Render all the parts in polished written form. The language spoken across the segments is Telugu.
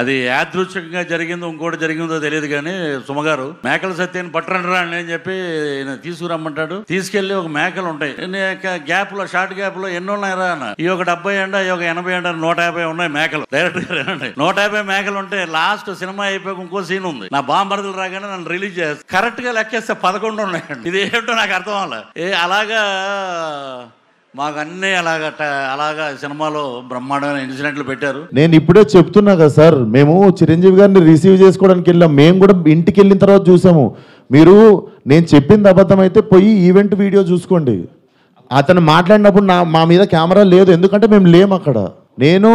అది యాదృచ్ఛికంగా జరిగిందో ఇంకోటి జరిగిందో తెలియదు కానీ సుమగారు మేకల సత్యాన్ని పట్టరండి అని చెప్పి తీసుకురమ్మంటాడు. తీసుకెళ్లి ఒక మేకలు ఉంటాయి గ్యాప్ లో షార్ట్ గ్యాప్ లో ఎన్ని ఉన్నాయరా అన్న. ఈ ఒక 70 అండ ఈ ఒక 80 అండ 150 ఉన్నాయి మేకలు. డైరెక్ట్ గా 150 మేకలు ఉంటే లాస్ట్ సినిమా అయిపోయి ఇంకో సీన్ ఉంది. నా బాంబర్దులు రాగానే నన్ను రిలీజ్ చేస్తారు. కరెక్ట్ గా లెక్కేస్తే 11 ఉన్నాయండి. ఇది ఏంటో నాకు అర్థం అవ్వాలి. అలాగా మాకు అన్నీ అలాగా సినిమాలో బ్రహ్మాండమైన ఇన్సిడెంట్లు పెట్టారు. నేను ఇప్పుడే చెప్తున్నా కదా సార్, మేము చిరంజీవి గారిని రిసీవ్ చేసుకోవడానికి వెళ్ళాం. మేము కూడా ఇంటికి వెళ్ళిన తర్వాత చూసాము. మీరు నేను చెప్పింది అబద్ధం అయితే పోయి ఈవెంట్ వీడియో చూసుకోండి. అతను మాట్లాడినప్పుడు మా మీద కెమెరా లేదు, ఎందుకంటే మేము లేము అక్కడ. నేను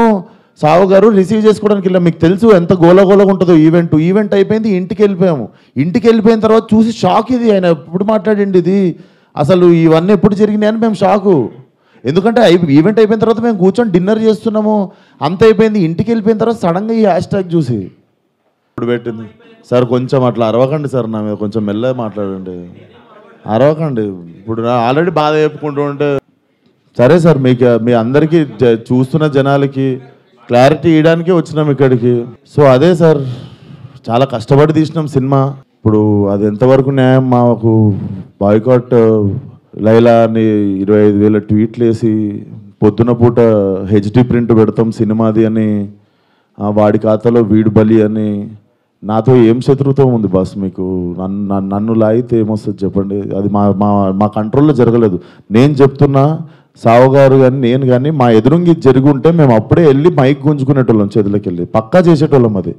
సావు గారు రిసీవ్ చేసుకోవడానికి వెళ్ళాం. మీకు తెలుసు ఎంత గోలగోలగా ఉంటుందో ఈవెంట్ అయిపోయింది, ఇంటికి వెళ్ళిపోయాము. ఇంటికి వెళ్ళిపోయిన తర్వాత చూసి షాక్. ఇది ఆయన ఎప్పుడు మాట్లాడండి, ఇది అసలు ఇవన్నీ ఎప్పుడు జరిగినాయని మేము షాకు. ఎందుకంటే ఈవెంట్ అయిపోయిన తర్వాత మేము కూర్చొని డిన్నర్ చేస్తున్నాము, అంత అయిపోయింది. ఇంటికి వెళ్ళిపోయిన తర్వాత సడన్గా ఈ హ్యాష్ ట్యాగ్ చూసి ఇప్పుడు పెట్టింది. సార్ కొంచెం అట్లా అరవకండి సార్, నా మీద కొంచెం మెల్లగా మాట్లాడండి, అరవకండి. ఇప్పుడు ఆల్రెడీ బాధ చెప్పుకుంటూ ఉంటే సరే సార్, మీ అందరికీ చూస్తున్న జనాలకి క్లారిటీ ఇవ్వడానికే వచ్చినాం ఇక్కడికి. సో అదే సార్, చాలా కష్టపడి తీసినాం సినిమా. ఇప్పుడు అది ఎంతవరకు న్యాయం? మాకు బాయ్కాట్ లైలా అని 25,000 ట్వీట్లు వేసి పొద్దున పూట హెచ్డి ప్రింట్ పెడతాం సినిమాది అని, వాడి ఖాతాలో వీడు బలి అని. నాతో ఏం శత్రుత్వం ఉంది బాస్ మీకు? నన్ను లాగితే ఏమొస్తుంది చెప్పండి? అది మా కంట్రోల్లో జరగలేదు. నేను చెప్తున్నా, సావు గారు కానీ నేను కానీ మా ఎదురుంగి జరిగి ఉంటే మేము అప్పుడే వెళ్ళి మైక్ గుంజుకునేటోళ్ళం, చేతులకి వెళ్ళి పక్కా చేసేటోళ్ళం. అది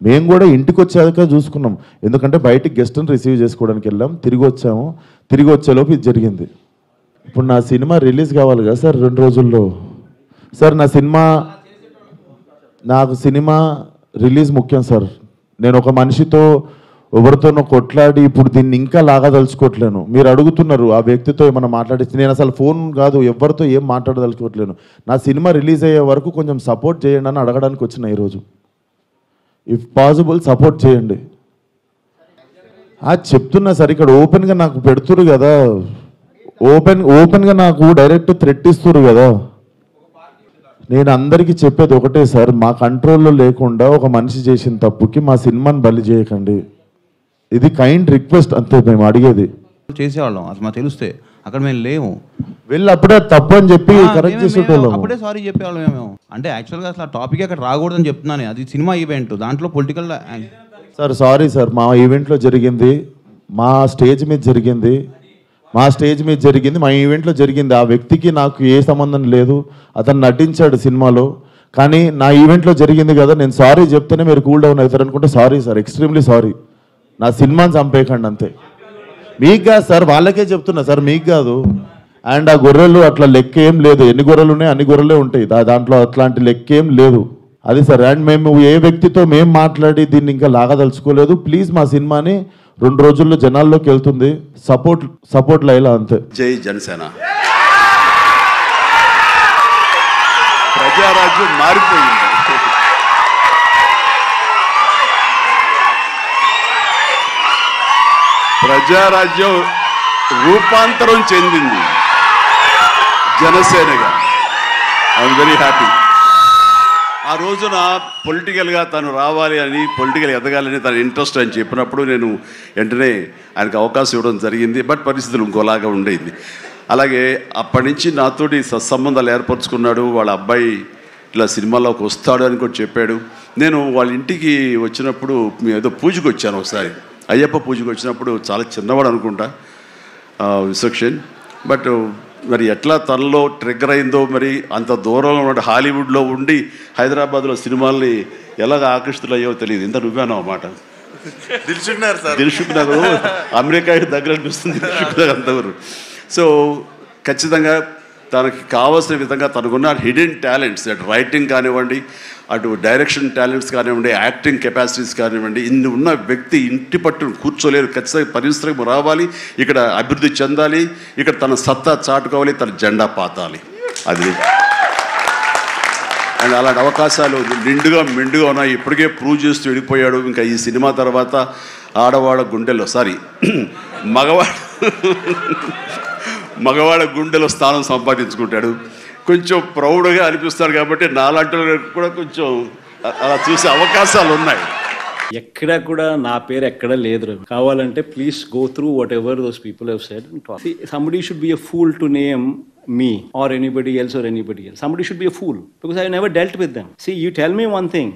మేము కూడా ఇంటికి వచ్చాక చూసుకున్నాం, ఎందుకంటే బయటికి గెస్ట్ని రిసీవ్ చేసుకోవడానికి వెళ్ళాం. తిరిగి వచ్చాము, తిరిగి వచ్చేలోపు ఇది జరిగింది. ఇప్పుడు నా సినిమా రిలీజ్ కావాలి కదా సార్ 2 రోజుల్లో. సార్ నాకు సినిమా రిలీజ్ ముఖ్యం సార్. నేను ఒక మనిషితో ఎవరితోనో కొట్లాడి ఇప్పుడు దీన్ని ఇంకా లాగదలుచుకోవట్లేను. మీరు అడుగుతున్నారు ఆ వ్యక్తితో ఏమైనా మాట్లాడిస్తే, నేను అసలు ఫోన్ కాదు ఎవరితో ఏం మాట్లాడదలుచుకోవట్లేను. నా సినిమా రిలీజ్ అయ్యే వరకు కొంచెం సపోర్ట్ చేయండి అని అడగడానికి వచ్చిన ఈరోజు. ఇఫ్ పాసిబుల్ సపోర్ట్ చేయండి. చెప్తున్నా సార్, ఇక్కడ ఓపెన్గా నాకు పెడుతురు కదా, ఓపెన్గా నాకు డైరెక్ట్ థ్రెట్ ఇస్తురు కదా. నేను అందరికీ చెప్పేది ఒకటే సార్, మా కంట్రోల్లో లేకుండా ఒక మనిషి చేసిన తప్పుకి మా సినిమాని బలి చేయకండి. ఇది కైండ్ రిక్వెస్ట్ అంతే మేము అడిగేది. చేసేవాళ్ళం అసలు మాకు తెలిస్తే, అక్కడ మేము లేము. వెళ్ళి అప్పుడే తప్పు అని చెప్పి కరెక్ట్ చేసేటోళ్ళం, అప్పుడే సారీ చెప్పేవాళ్ళం మేము. అంటే యాక్చువల్గా అసలు ఆ టాపిక్ అక్కడ రాకూడదని చెప్తున్నాను. అది సినిమా ఈవెంట్, దాంట్లో పొలిటికల్. సార్ సారీ సార్, మా ఈవెంట్లో జరిగింది, మా స్టేజ్ మీద జరిగింది, మా ఈవెంట్లో జరిగింది. ఆ వ్యక్తికి నాకు ఏ సంబంధం లేదు, అతను నటించాడు సినిమాలో. కానీ నా ఈవెంట్లో జరిగింది కదా, నేను సారీ చెప్తేనే మీరు కూల్ డౌన్ అవుతారు అనుకుంటే సారీ సార్, ఎక్స్ట్రీమ్లీ సారీ. నా సినిమాని చంపేయకండి అంతే. మీకు కాదు సార్, వాళ్ళకే చెప్తున్నా సార్, మీకు కాదు. అండ్ ఆ గొర్రెలు అట్లా లెక్క ఏం లేదు, ఎన్ని గొర్రెలు ఉన్నాయి అన్ని గొర్రెలే ఉంటాయి, దాంట్లో అట్లాంటి లెక్క ఏం లేదు. అది సార్. అండ్ మేము ఏ వ్యక్తితో మేము మాట్లాడి దీన్ని ఇంకా లాగదలుచుకోలేదు. ప్లీజ్ మా సినిమాని 2 రోజుల్లో జనాల్లోకి వెళ్తుంది, సపోర్ట్ లైలా అంతే. జై జనసేన. ప్రజారాజ్యం మారిపోయింది, ప్రజారాజ్యం రూపాంతరం చెందింది జనసేనగా. I'm very happy. ఆ రోజున పొలిటికల్గా తను రావాలి అని, పొలిటికల్ ఎదగాలని తన ఇంట్రెస్ట్ అని చెప్పినప్పుడు నేను వెంటనే ఆయనకు అవకాశం ఇవ్వడం జరిగింది. బట్ పరిస్థితులు ఇంకోలాగా ఉండేది. అలాగే అప్పటి నుంచి నాతోటి సత్సంబంధాలు ఏర్పరచుకున్నాడు. వాళ్ళ అబ్బాయి ఇట్లా సినిమాలోకి వస్తాడు అని కూడా చెప్పాడు. నేను వాళ్ళ ఇంటికి వచ్చినప్పుడు ఏదో పూజకు వచ్చాను ఒకసారి, అయ్యప్ప పూజకు వచ్చినప్పుడు. చాలా చిన్నవాడు అనుకుంటా విసక్షన్. బట్ మరి ఎట్లా తనలో ట్రిగ్గర్ అయిందో, మరి అంత దూరంలో ఉన్న హాలీవుడ్లో ఉండి హైదరాబాద్లో సినిమాల్ని ఎలాగ ఆకర్షితులయ్యో తెలియదు. ఇంత నువ్వేనో అన్నమాట. దిల్షుక్ నగర్ అమెరికా దగ్గర అనిపిస్తుంది దిల్షుక్ నగర్ అంతవరకు. సో ఖచ్చితంగా తనకి కావాల్సిన విధంగా తనకున్న హిడెన్ టాలెంట్స్, అటు రైటింగ్ కానివ్వండి, అటు డైరెక్షన్ టాలెంట్స్ కానివ్వండి, యాక్టింగ్ కెపాసిటీస్ కానివ్వండి, ఇన్ని ఉన్న వ్యక్తి ఇంటి పట్టును కూర్చోలేరు. ఖచ్చితంగా పరిశ్రమ రావాలి, ఇక్కడ అభివృద్ధి చెందాలి, ఇక్కడ తన సత్తా చాటుకోవాలి, తన జెండా పాతాలి. అది అండ్ అలాంటి అవకాశాలు నిండుగా మెండుగా ఉన్నాయి. ఇప్పటికే ప్రూవ్ చేస్తూ వెళ్ళిపోయాడు. ఇంకా ఈ సినిమా తర్వాత ఆడవాళ్ళ గుండెల్లో మగవాళ్ళ గుండెలో స్థానం సంపాదించుకుంటాడు. కొంచెం ప్రౌడ్గా అనిపిస్తాడు. కాబట్టి నాలాంటి కూడా కొంచెం అలా చూసే అవకాశాలు ఉన్నాయి. ఎక్కడ కూడా నా పేరు ఎక్కడ లేదు. కావాలంటే please go through what ever those people have said. Somebody should be a fool to name me or anybody else. Somebody should be a fool because I never dealt with them. See, you tell me one thing.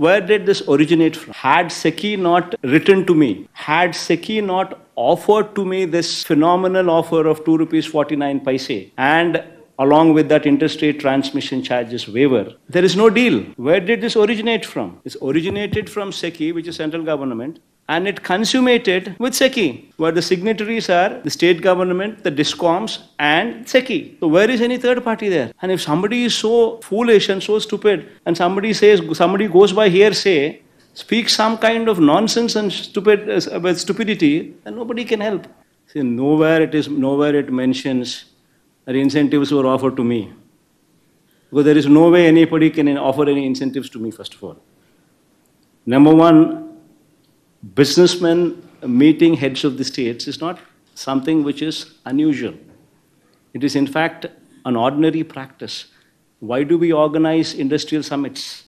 Where did this originate from? Had Seki not written to me, had Seki not offered to me this phenomenal offer of ₹2.49 and along with that interstate transmission charges waiver, there is no deal. Where did this originate from? It's originated from Seki, which is central government, and it consummated with Seki, where the signatories are the state government, the DISCOMs, and Seki. So where is any third party there? And if somebody is so foolish and so stupid, and somebody goes by hearsay, speaks some kind of nonsense and stupidity, then nobody can help. See, nowhere it mentions that incentives were offered to me. Because there is no way anybody can offer any incentives to me, first of all. Number one, businessmen meeting heads of the states is not something which is unusual. It is in fact an ordinary practice. Why do we organize industrial summits?